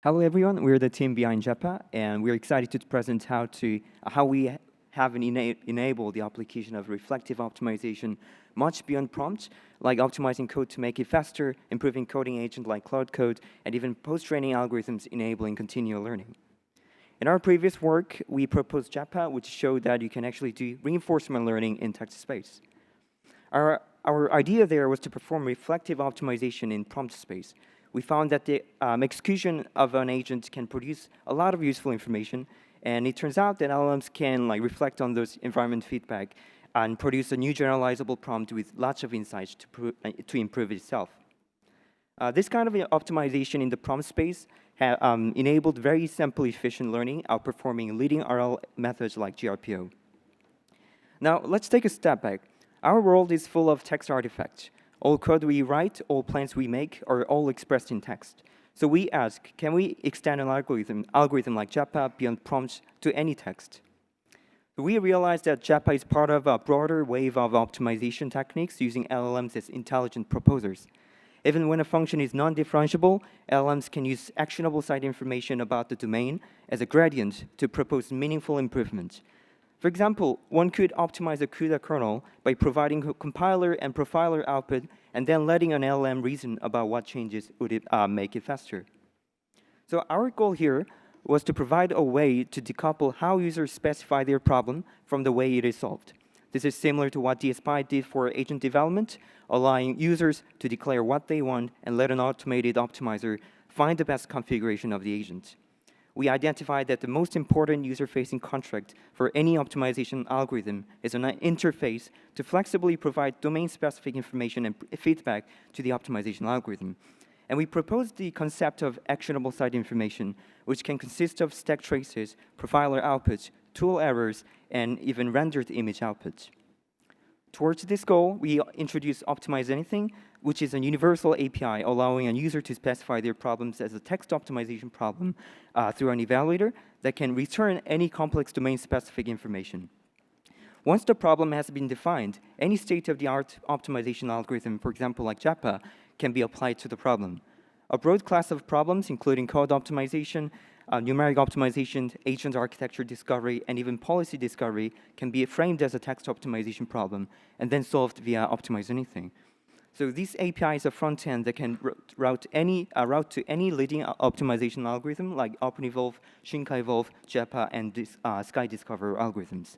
Hello everyone, we're the team behind GEPA, and we're excited to present how we have enabled the application of reflective optimization much beyond prompts, like optimizing code to make it faster, improving coding agents like Cloud Code, and even post-training algorithms enabling continual learning. In our previous work, we proposed GEPA, which showed that you can actually do reinforcement learning in text space. Our idea there was to perform reflective optimization in prompt space. We found that the execution of an agent can produce a lot of useful information, and it turns out that LLMs can reflect on those environment feedback and produce a new generalizable prompt with lots of insights to improve itself. This kind of optimization in the prompt space enabled very simple, efficient learning, outperforming leading RL methods like GRPO. Now, let's take a step back. Our world is full of text artifacts. All code we write, all plans we make are all expressed in text. So we ask, can we extend an algorithm like GEPA beyond prompts to any text? We realized that GEPA is part of a broader wave of optimization techniques using LLMs as intelligent proposers. Even when a function is non-differentiable, LLMs can use actionable side information about the domain as a gradient to propose meaningful improvements. For example, one could optimize a CUDA kernel by providing a compiler and profiler output and then letting an LLM reason about what changes would make it faster. So our goal here was to provide a way to decouple how users specify their problem from the way it is solved. This is similar to what DSPy did for agent development, allowing users to declare what they want and let an automated optimizer find the best configuration of the agent. We identified that the most important user-facing contract for any optimization algorithm is an interface to flexibly provide domain-specific information and feedback to the optimization algorithm. And we proposed the concept of actionable side information, which can consist of stack traces, profiler outputs, tool errors, and even rendered image outputs. Towards this goal, we introduced Optimize Anything, which is a universal API allowing a user to specify their problems as a text optimization problem through an evaluator that can return any complex domain-specific information. Once the problem has been defined, any state-of-the-art optimization algorithm, for example, like GEPA, can be applied to the problem. A broad class of problems, including code optimization, numeric optimization, agent architecture discovery, and even policy discovery can be framed as a text optimization problem and then solved via Optimize Anything. So this API is a front end that can route to any leading optimization algorithm like AlphaEvolve, ShinkaEvolve, GEPA, and SkyDiscover algorithms.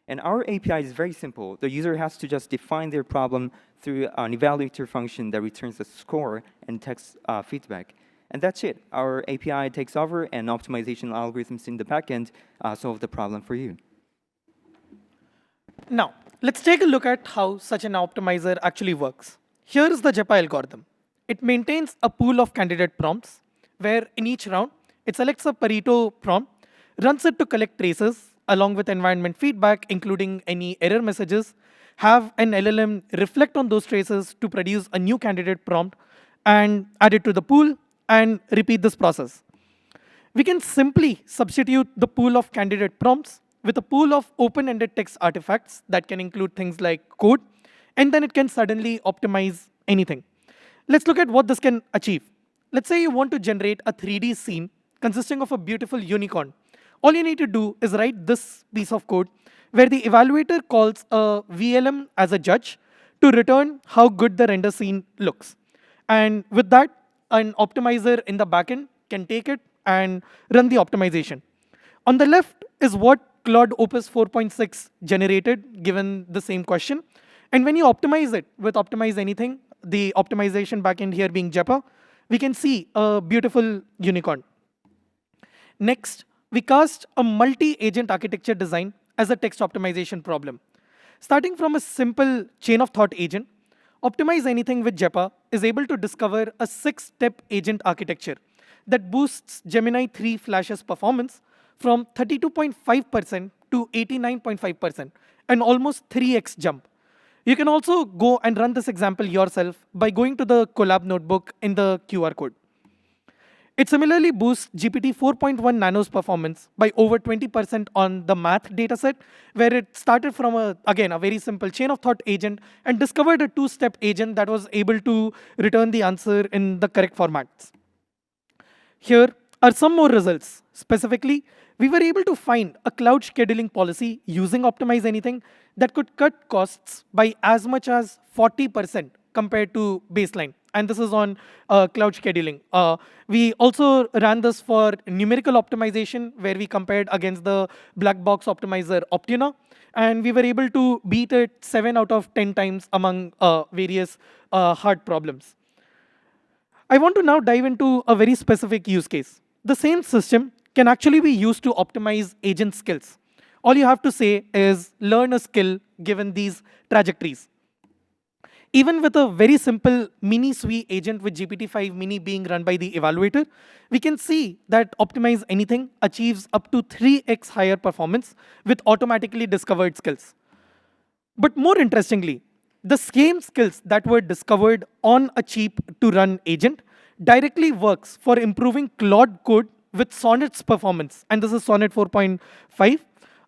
And our API is very simple. The user has to just define their problem through an evaluator function that returns a score and text feedback. And that's it. Our API takes over, and optimization algorithms in the backend solve the problem for you. Now, let's take a look at how such an optimizer actually works. Here is the GEPA algorithm. It maintains a pool of candidate prompts, where in each round, it selects a Pareto prompt, runs it to collect traces, along with environment feedback, including any error messages, have an LLM reflect on those traces to produce a new candidate prompt, and add it to the pool, and repeat this process. We can simply substitute the pool of candidate prompts with a pool of open-ended text artifacts that can include things like code, and then it can suddenly optimize anything. Let's look at what this can achieve. Let's say you want to generate a 3D scene consisting of a beautiful unicorn. All you need to do is write this piece of code where the evaluator calls a VLM as a judge to return how good the render scene looks. And with that, an optimizer in the backend can take it and run the optimization. On the left is what Claude Opus 4.6 generated, given the same question. And when you optimize it with Optimize Anything, the optimization backend here being GEPA, we can see a beautiful unicorn. Next, we cast a multi-agent architecture design as a text optimization problem. Starting from a simple chain of thought agent, Optimize Anything with GEPA is able to discover a 6-step agent architecture that boosts Gemini 3 Flash's performance from 32.5% to 89.5%, an almost 3x jump. You can also go and run this example yourself by going to the Collab notebook in the QR code. It similarly boosts GPT 4.1 Nano's performance by over 20% on the math dataset, where it started from, again, a very simple chain of thought agent and discovered a 2-step agent that was able to return the answer in the correct formats. Here are some more results. Specifically, we were able to find a cloud scheduling policy using Optimize Anything that could cut costs by as much as 40% compared to baseline. And this is on cloud scheduling. We also ran this for numerical optimization, where we compared against the black box optimizer Optina. And we were able to beat it 7 out of 10 times among various hard problems. I want to now dive into a very specific use case. The same system can actually be used to optimize agent skills. All you have to say is learn a skill given these trajectories. Even with a very simple mini SWE agent with GPT-5 mini being run by the evaluator, we can see that Optimize Anything achieves up to 3x higher performance with automatically discovered skills. But more interestingly, the same skills that were discovered on a cheap to run agent directly works for improving Claude code with Sonnet's performance. And this is Sonnet 4.5,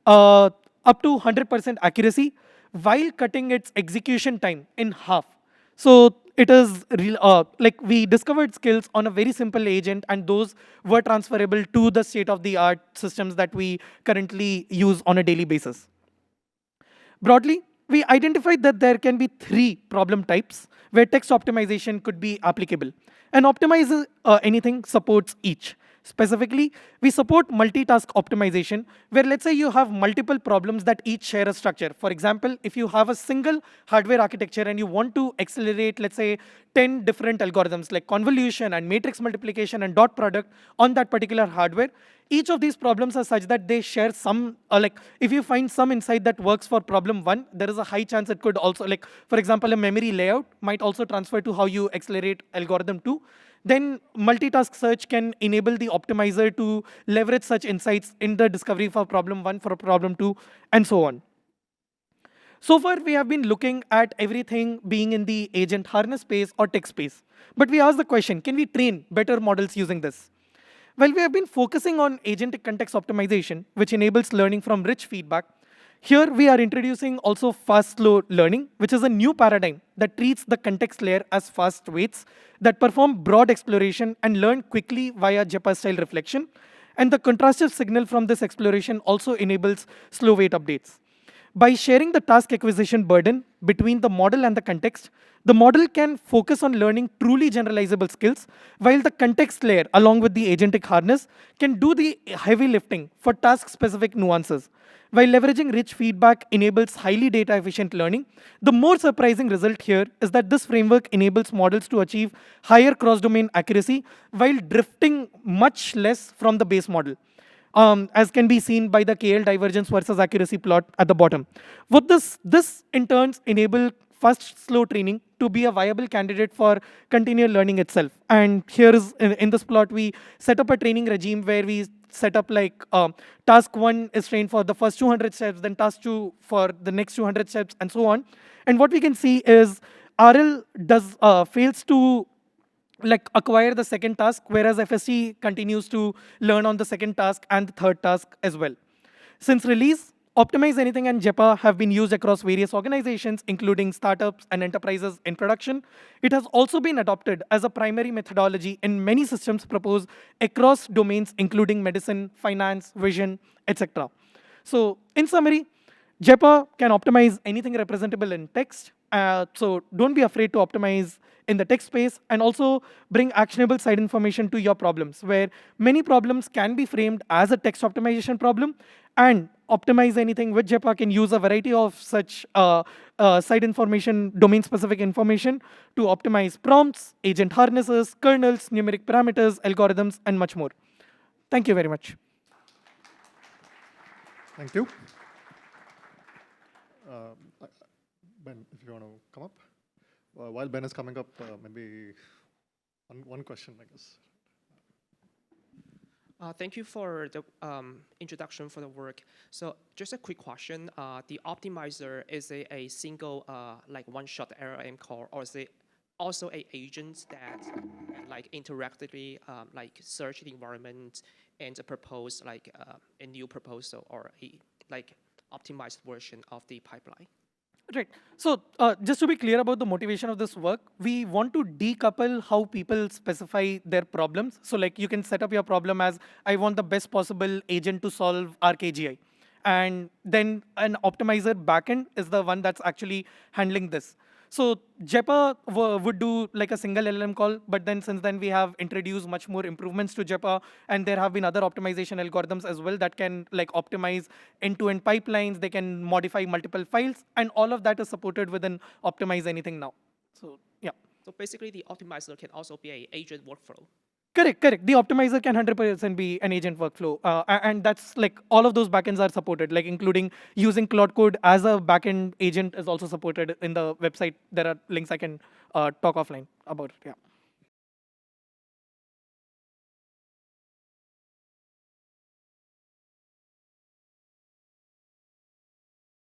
up to 100% accuracy, while cutting its execution time in half. So it is like we discovered skills on a very simple agent, and those were transferable to the state-of-the-art systems that we currently use on a daily basis. Broadly, we identified that there can be 3 problem types where text optimization could be applicable. And Optimize Anything supports each. Specifically, we support multitask optimization, where let's say you have multiple problems that each share a structure. For example, if you have a single hardware architecture and you want to accelerate, let's say, 10 different algorithms like convolution and matrix multiplication and dot product on that particular hardware, each of these problems are such that they share some, like if you find some insight that works for problem 1, there is a high chance it could also, like for example, a memory layout might also transfer to how you accelerate algorithm 2. Then multitask search can enable the optimizer to leverage such insights in the discovery for problem 1, for problem 2, and so on. So far, we have been looking at everything being in the agent harness space or text space. But we asked the question, can we train better models using this? Well, we have been focusing on agentic context optimization, which enables learning from rich feedback. Here, we are introducing also fast-slow learning, which is a new paradigm that treats the context layer as fast weights that perform broad exploration and learn quickly via GEPA-style reflection. And the contrastive signal from this exploration also enables slow weight updates. By sharing the task acquisition burden between the model and the context, the model can focus on learning truly generalizable skills, while the context layer, along with the agentic harness, can do the heavy lifting for task-specific nuances. While leveraging rich feedback enables highly data-efficient learning, the more surprising result here is that this framework enables models to achieve higher cross-domain accuracy while drifting much less from the base model. As can be seen by the KL divergence versus accuracy plot at the bottom. What this in turn enable fast slow training to be a viable candidate for continual learning itself. And here is in this plot, we set up a training regime where we set up like task 1 is trained for the first 200 steps, then task 2 for the next 200 steps, and so on. And what we can see is RL fails to like acquire the second task, whereas FST continues to learn on the second task and the third task as well. Since release, Optimize Anything and GEPA have been used across various organizations, including startups and enterprises in production. It has also been adopted as a primary methodology in many systems proposed across domains, including medicine, finance, vision, etc. So in summary, GEPA can optimize anything representable in text. So don't be afraid to optimize in the text space, and also bring actionable side information to your problems, where many problems can be framed as a text optimization problem, and Optimize Anything with GEPA can use a variety of such side information, domain-specific information to optimize prompts, agent harnesses, kernels, numeric parameters, algorithms, and much more. Thank you very much. Thank you. Ben, if you want to come up. While Ben is coming up, maybe one question, I guess. Thank you for the introduction for the work. So just a quick question. The optimizer, is it a single like one-shot LLM call, or is it also an agent that like interactively like search the environment and propose like a new proposal or a like optimized version of the pipeline? Right. So just to be clear about the motivation of this work, we want to decouple how people specify their problems. So like you can set up your problem as, I want the best possible agent to solve ARC-AGI. And then an optimizer backend is the one that's actually handling this. So GEPA would do like a single LLM call, but then since then we have introduced much more improvements to GEPA, and there have been other optimization algorithms as well that can like optimize end-to-end pipelines. They can modify multiple files, and all of that is supported within Optimize Anything now. So yeah. So basically, the optimizer can also be an agent workflow. Correct, correct. The optimizer can 100% be an agent workflow. And that's like all of those backends are supported, like including using Cloud Code as a backend agent is also supported in the website. There are links I can talk offline about it. Yeah.